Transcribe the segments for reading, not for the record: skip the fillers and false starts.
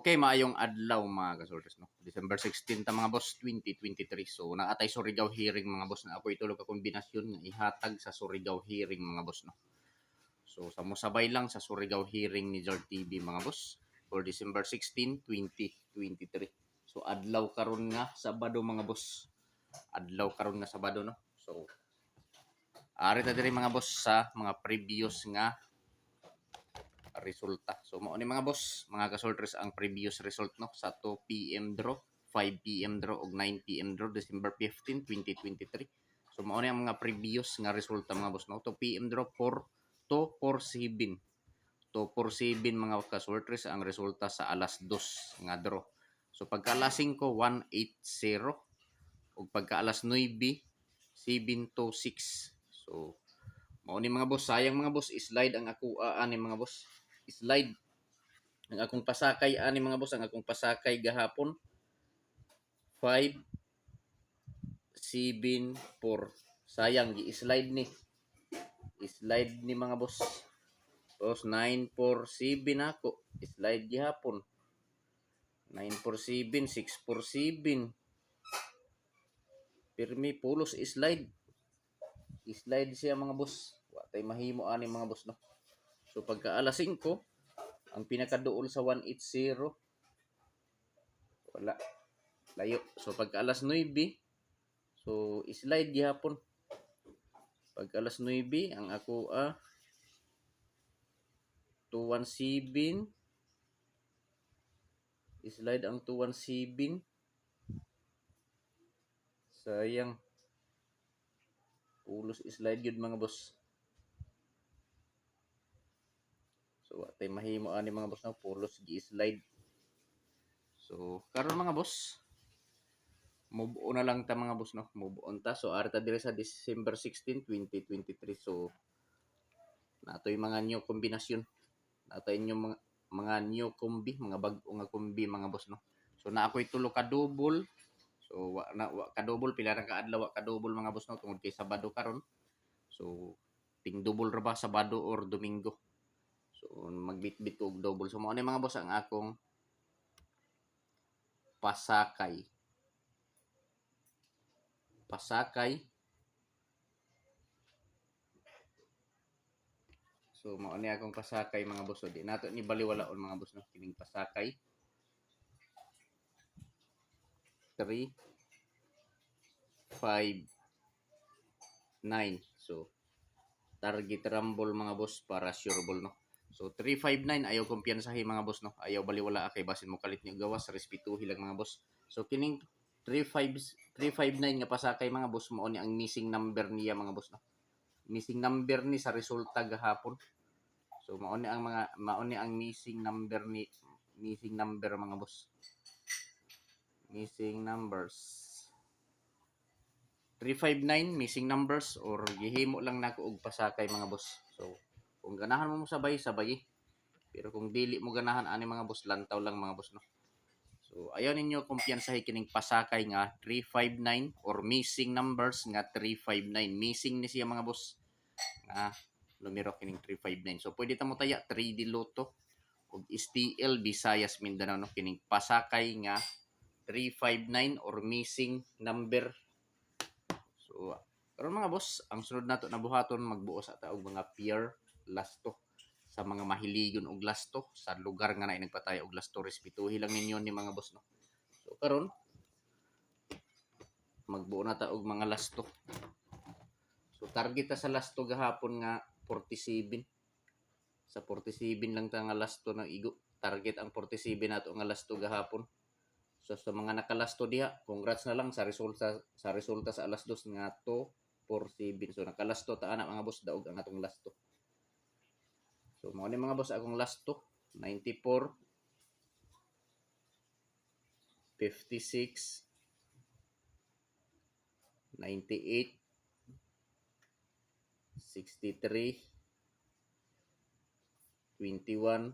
Okay, maayong adlaw mga kasoldiers, no? December 16 ta mga boss, 2023. So, naatay Surigao hearing mga boss na ako itulog ka kombinasyon nga ihatag sa Surigao hearing mga boss, no? So, samusabay lang sa Surigao hearing ni Jart TV mga boss for December 16, 2023. So, adlaw karon nga Sabado mga boss. Adlaw karon nga Sabado, no? So, ari ta diri mga boss sa mga previous nga resulta. So mao ni mga boss, mga kasoldiers ang previous result no sa 2 PM draw, 5 PM draw ug 9 PM draw December 15, 2023. So mao ni ang mga previous nga resulta mga boss no. 2 PM draw 4-7. 2-7 mga kasoldiers ang resulta sa alas 2 nga draw. So pagka alas 5 180 ug pagka alas 9 7-6. So mao ni mga boss, sayang mga boss, slide ang ako ani mga boss. Slide ang akong pasakay ani mga boss, ang akong pasakay gahapon 5-7-4. Sayang gi-slide ni. Slide ni mga boss. Tapos 9-4-7 ako. Slide gihapon. 9-4-7, 6-4-7. Pirmi pulos slide. Slide siya mga boss. Wa tay mahimo ani mga boss no. So pagka alas 5 ang pinakaduol sa 180 wala, layo. So pagka alas 9 so slide gihapon. Pagka alas 9 ang ako 217 slide ang 217. Sayang, pulos slide yun mga boss. So atay mahimo ani mga boss na pulos gi-slide. So karon mga boss, move on na lang ta mga boss no. Move on ta. So ari ta dire sa December 16, 2023. So natoy mga new kombinasyon. Natoy yung mga new kombi, mga bag-o nga kombi mga boss no. So na ako'y tulo ka double. So wa ka double pila ra ka adlaw ka double mga boss no tungod kay Sabado karon. So ting double ra ba Sabado or Domingo. So magbitbit ko og double. So mao ni mga boss ang akong pasakay. So mao ni akong pasakay mga boss. So, di nato ni baliwalaon mga boss no kining pasakay. 3 5 9. So target rumble mga boss para sure ball no. So 359 ayaw kumpiyansahi mga boss no. Ayaw baliwala kay basin mo kalit ni gawas, respetuhi lang mga boss. So kining 359 nga pasakay mga boss mao ni ang missing number niya mga boss no. Missing number ni sa resulta gahapon. So mao ni ang missing number mga boss. Missing numbers 359 missing numbers or gihimo lang nako og pasakay mga boss. So kung ganahan mo sabay. Pero kung dili mo ganahan ani mga boss, lantaw lang mga boss no. So ayaw ninyo kumpiyansahi kining pasakay nga 359 or missing numbers nga 359. Missing ni siya mga boss. Nga numero kining 359. So pwede ta mo taya 3D Lotto ug STL Visayas Mindanao no kining pasakay nga 359 or missing number. So karon mga boss, ang sunod nato na buhaton magbuo sa ta og mga pure lasto sa mga mahiligon og lasto sa lugar nga naay nagpataya og lasto. Respetuhi lang ninyo ni mga boss no. So karon magbuo na ta og mga lasto. So target ta sa lasto gahapon nga 47. Sa 47 lang ta nga lasto na igo. Target ang 47 nato nga lasto gahapon. So sa mga nakalasto diha, congrats na lang sa resulta sa alas 2 nga 247. So nakalasto ta ana mga boss, daog ang atong lasto. So mao ni mga boss akong lasto 94 56 98 63 21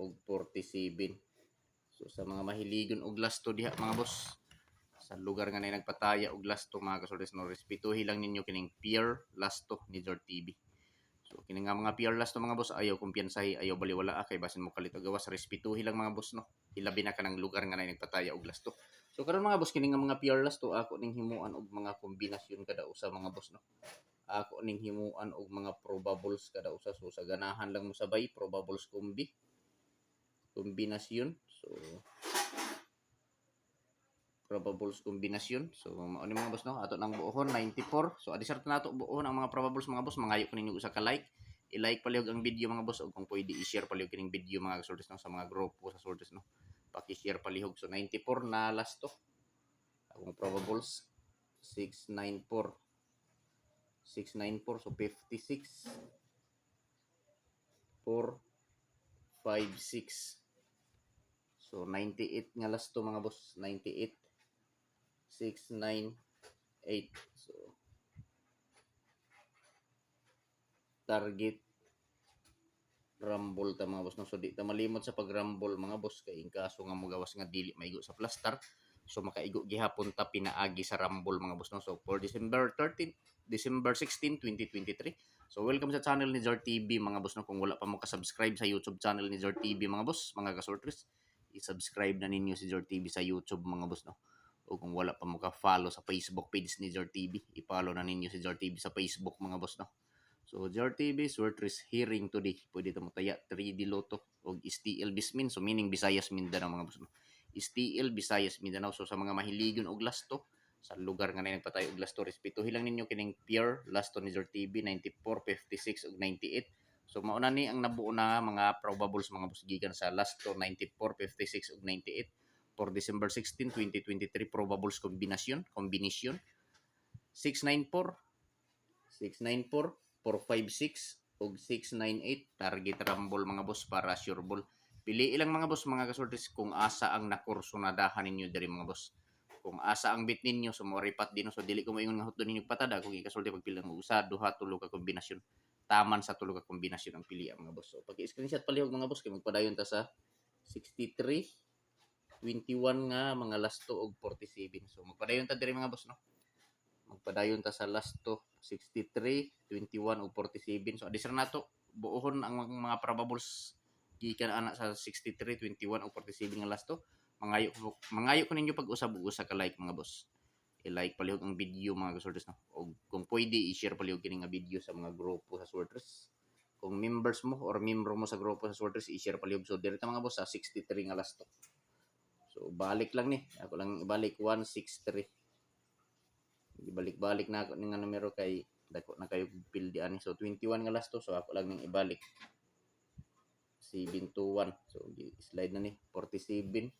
ug 47. So sa mga mahiligon og lasto diha mga boss, sa lugar nga na nagpataya og lasto mga kasoldes no, respetuhi lang ninyo kining pure lasto ni Jart TV. So kining nga mga pure lasto mga boss, ayaw kumpiyansahi, ayaw baliwala kay basin mo kalit og gawas, respetuhi lang mga boss no. ilabi na kanang lugar nga na nagpataya og lasto. So karon mga boss kini nga mga pure lasto ako ning himuan og mga kombinasyon kada usa mga boss no. Ako ning himuan og mga probables kada usa, so sa ganahan lang mo sabay probables kombinasyon. So probables kombinasyon. So mao ni mga boss no, ato nang buohon 94. So adisar nato buohon ang mga probables mga boss. Mangayo ko ninyo usa ka like. I-like palihog ang video mga boss, o kung pwede i-share palihog kining video mga kasortes no, sa mga grupo sa sortes no. Paki-share palihog. So 94 na last to. Akong probables 694. 694, so 56 456. So 98 nga last to mga boss, 98 698. So target rumble ta mga boss no. So di ta malimot sa pag-rumble mga boss, kay in kaso nga mogawas nga dili maigo sa plaster, so makaigo gihapon ta pinaagi sa rumble mga boss no. So for December 16, 2023. So welcome sa channel ni Jar TV mga boss no. Kung wala pa mo ka-subscribe sa YouTube channel ni Jar TV mga boss, mga kasorters, i-subscribe na ninyo si Jar TV sa YouTube mga boss no. O kung wala pa mo ka-follow sa Facebook page ni Jar TV, i-follow na ninyo si Jar TV sa Facebook mga boss no. So Jar TV Sortress hearing today. Pwede ta mo taya 3D Lotto o STL Bismin, so meaning Visayas Mindanao mga boss no. STL Visayas Mindanao. So sa mga mahiligon og lasto sa lugar nga na nagpatay og lasto, respetuhin lang ninyo kining pure lasto ni Jar TV 94, 56 ug 98. So mauna ni ang nabuo na mga probables mga boss gikan sa lasto 94, 56 ug 98 for December 16, 2023 probables combination 694 456 ug 698 target rumble mga boss para sure ball. Pili ilang mga boss mga kasortes kung asa ang nakursunadahan ninyo diri mga boss. Kung asa ang bit ninyo, so mo ripat din so dili ko moingon nga hutdo ninyo patada kung ikasulti pagpili ng usa, duha, tulo ka kombinasyon. Taman sa tulo ka kombinasyon ang pili mga boss. So pag-screenshot palihog mga boss kay magpadayon ta sa 63 21 nga mga lasto og 47. So magpadayon ta diri mga boss no. Magpadayon ta sa lasto 63, 21 ug 47. So adisar nato buohon ang mga probables gikan ana sa 63, 21 ug 47 nga lasto. Mangayo ko ninyo pag-usab og usa ka like mga boss. I-like palihog ang video mga kasorters no. O kung pwede i-share palihog kini nga video sa mga grupo sa sorters. Kung members mo or membro mo sa grupo sa sorters, i-share palihog. So direta mga boss sa 63 nga lasto. So balik lang ni. Ako lang ibalik 163. Ibalik-balik na ako nga numero kay dako na kayo pildi ani. So 21 nga lasto, so ako lang ning ibalik 721. So slide na ni 47.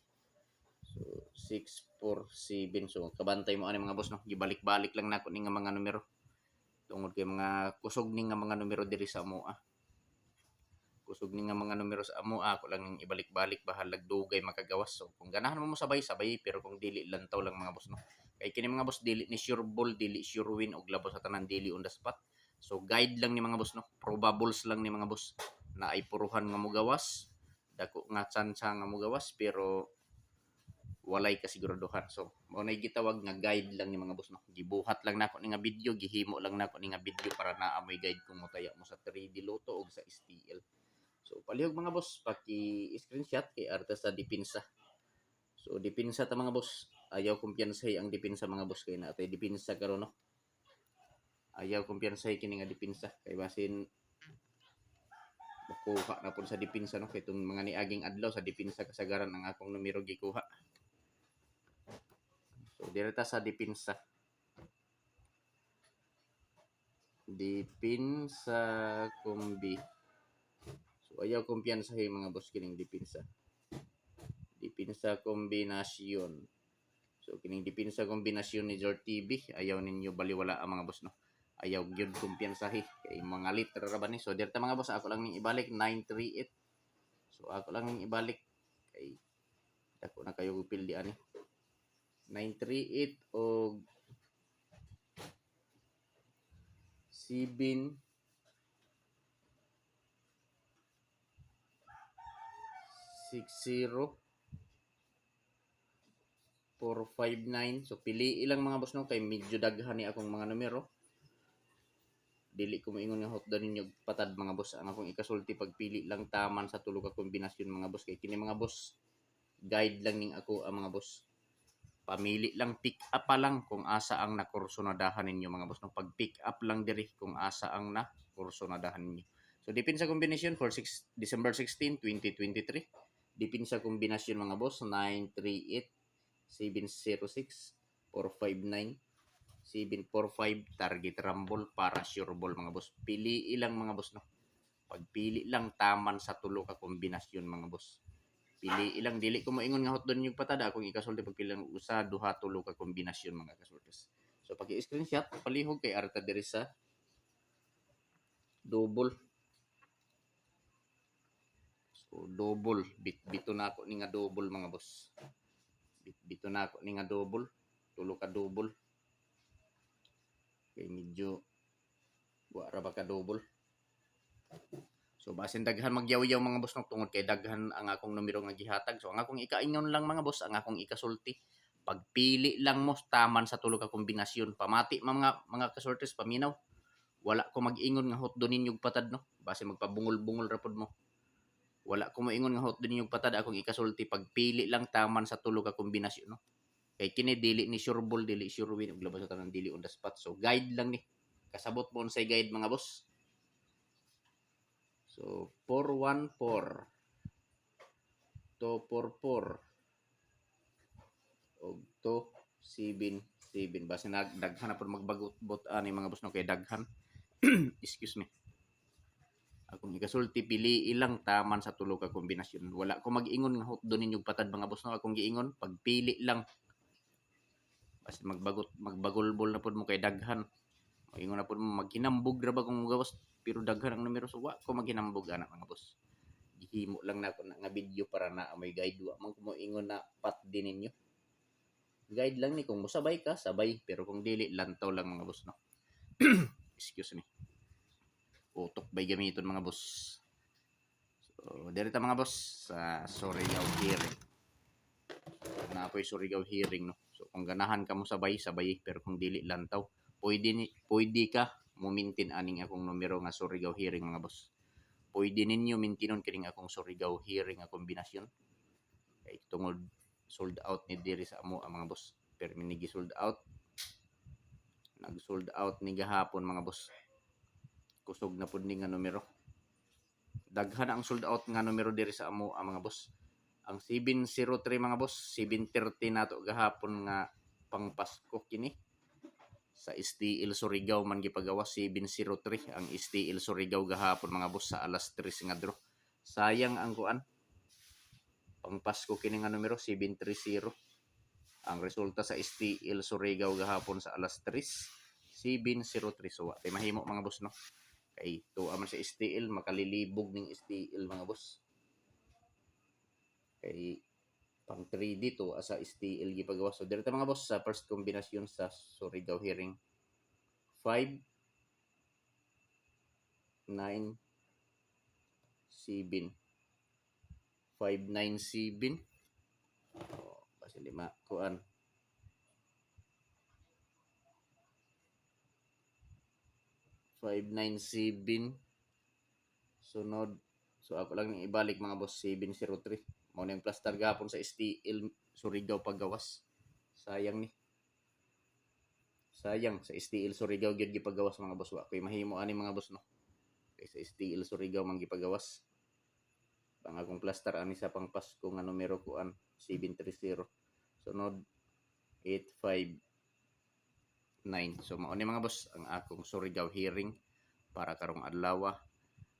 So 647. So kabantay mo ani mga boss no. Gibalik-balik lang nako ning nga mga numero. Tungod kay mga kusog ning nga mga numero diri sa amoa. Kusog ning nga mga numero sa amoa, ako lang ning ibalik-balik bahalag dugay makagawas. So kung ganahan mo sabay-sabay, pero kung dili lantaw lang mga boss no. Kay kini mga boss dili ni sure ball, dili sure win og labos sa tanan dili on the spot. So guide lang ni mga boss no. Probables lang ni mga boss na ay puruhan nga mogawas. Dako nga tsansa nga mogawas pero walay kasiguraduhan. So mao nay gitawag nga guide lang ni mga boss no. Gibuhat lang nako ni nga video, gihimo lang nako ni nga video para naamoy guide kung motaya mo sa 3D Lotto og sa STL. So palihog mga boss, paki-screenshot kay arta sa depensa. So depensa ta mga boss. Ayaw kumpiyansay ang depensa mga boss kay natay depensa karon no. Ayaw kumpiyansay kini nga depensa kay basin makuha na pud sa depensa no, kay itong mga niaging adlaw sa depensa kasagaran ang akong numero gikuha. So direta sa depensa. Depensa kombi. So ayaw kumpiyansahin mga boss kining depensa. Depensa kombinasyon. So kining depensa kombinasyon ni Jar TV, ayaw ninyo baliwala ang mga boss no. Ayaw gyud kumpiyansahi kay mga liter ra ba ni. So dirta mga boss ako lang ning ibalik 938. So ako lang ning ibalik kay dako na kayo pildi ani. 938 og 7 60 459. So pili ilang mga boss no kay medyo daghan ni akong mga numero. Dili ko moingon nga hotdog ninyo patad mga boss. Ang akong ikasulti pagpili lang taman sa tulo ka kombinasyon mga boss kay kini mga boss guide lang ning ako ang mga boss. Pamili lang, pick up pa lang kung asa ang nakursunadahan ninyo mga boss. No? Pag pick up lang diri kung asa ang nakursunadahan ninyo. So, depende sa kombinasyon for December 16, 2023. Depende sa kombinasyon mga boss, 938, 706, 459, 745, target rumble para sure ball mga boss. Pili ilang mga boss no. Pagpili lang taman sa tulo ka kombinasyon mga boss. Pili ilang dili ko moingon nga hot doon yung patada kung ikasulti pagpili lang usa duha tulo ka kombinasyon mga kasultes. So pag i-screenshot palihog kay arta diri sa double. So double bito na ako ni nga double mga boss. Bito na ako ni nga double, tulo ka double. Kay medyo wa ra ba ka double. So basin daghan magyaw-yaw mga boss no tungod kay daghan ang akong numero nga gihatag. So ang akong ikaingon lang mga boss, ang akong ikasulti. Pagpili lang mo taman sa tulo ka kombinasyon. Pamati mga kasortes paminaw. Wala ko mag-ingon nga hot do ninyog patad no. Base magpabungol-bungol ra pod mo. Wala ko moingon nga hot do ninyog patad akong ikasulti. Pagpili lang taman sa tulo ka kombinasyon no. Kay kini dili ni sure ball, dili sure win ug labas sa tanan dili on the spot. So guide lang ni. Kasabot mo unsay guide mga boss. So, 414, 244, o 277. Basta daghan na po magbagot ani mga boss no kay daghan. Excuse me. Akong ikasulti pili ilang taman sa tulo ka kombinasyon. Wala ko mag-ingon nga hot do ninyog patad mga boss no akong giingon pagpili lang. Basta magbagolbol na pud mo kay daghan. Ingon na po mo maghinambog ra ba kung gawas pero daghan ang numero so wa ko maghinambog ana mga boss. Gihimo lang na ako na nga video para na may guide wa man ko mo ingon na pat din ninyo. Guide lang ni kung mosabay ka sabay pero kung dili lantaw lang mga boss no. Excuse me. Utok bay gamiton mga boss. So direta mga boss sa Surigao hearing. Na apoy Surigao hearing no. So kung ganahan ka mo sabay pero kung dili lantaw pwede ka mo-maintain aning akong numero nga Surigao hearing mga boss. Pwede ninyo maintinon kining akong Surigao hearing nga kombinasyon. Kay tungod sold out ni diri sa amo ang mga boss. Pero minigi sold out. Nag-sold out ni gahapon mga boss. Kusog na pud ni nga numero. Daghan ang sold out nga numero diri sa amo ang mga boss. Ang 703 mga boss, 730 nato gahapon nga pang Pasko kini. Sa STL Surigao man gipagawas 703 ang STL Surigao gahapon mga boss sa alas 3 nga draw. Sayang ang kuan. Pang Pasko kini nga numero 730. Ang resulta sa STL Surigao gahapon sa alas 3 703 so tay mahimo mga boss no. Kay tuwa man sa STL makalilibog ning STL mga boss. Kay pang 3D to asa STL gipagawas. So direta mga boss sa first kombinasyon sa Surigao hearing 5 9 7 597 kasi lima kuan 597 sunod so ako lang nang ibalik mga boss 703 mo na yung plaster gapon sa STL Surigao paggawas sayang ni sayang sa STL Surigao gyud gipagawas mga boss wa kay mahimo ani mga boss no kay sa STL Surigao man gipagawas pang akong plaster ani sa pang Pasko nga numero kuan 730 sunod 859 so mao ni mga boss ang akong Surigao hearing para karong adlaw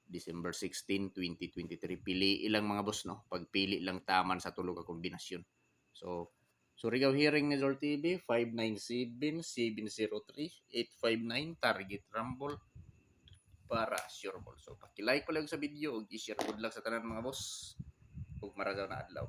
December 16, 2023. Pili ilang mga boss no. Pagpili lang taman sa tulo ka kombinasyon. So Surigao hearing ni Zor TV 597 703 859 target rumble para sure ball. So paki-like pa lang sa video ug i-share pod lang sa tanan mga boss. Ug maraga na adlaw.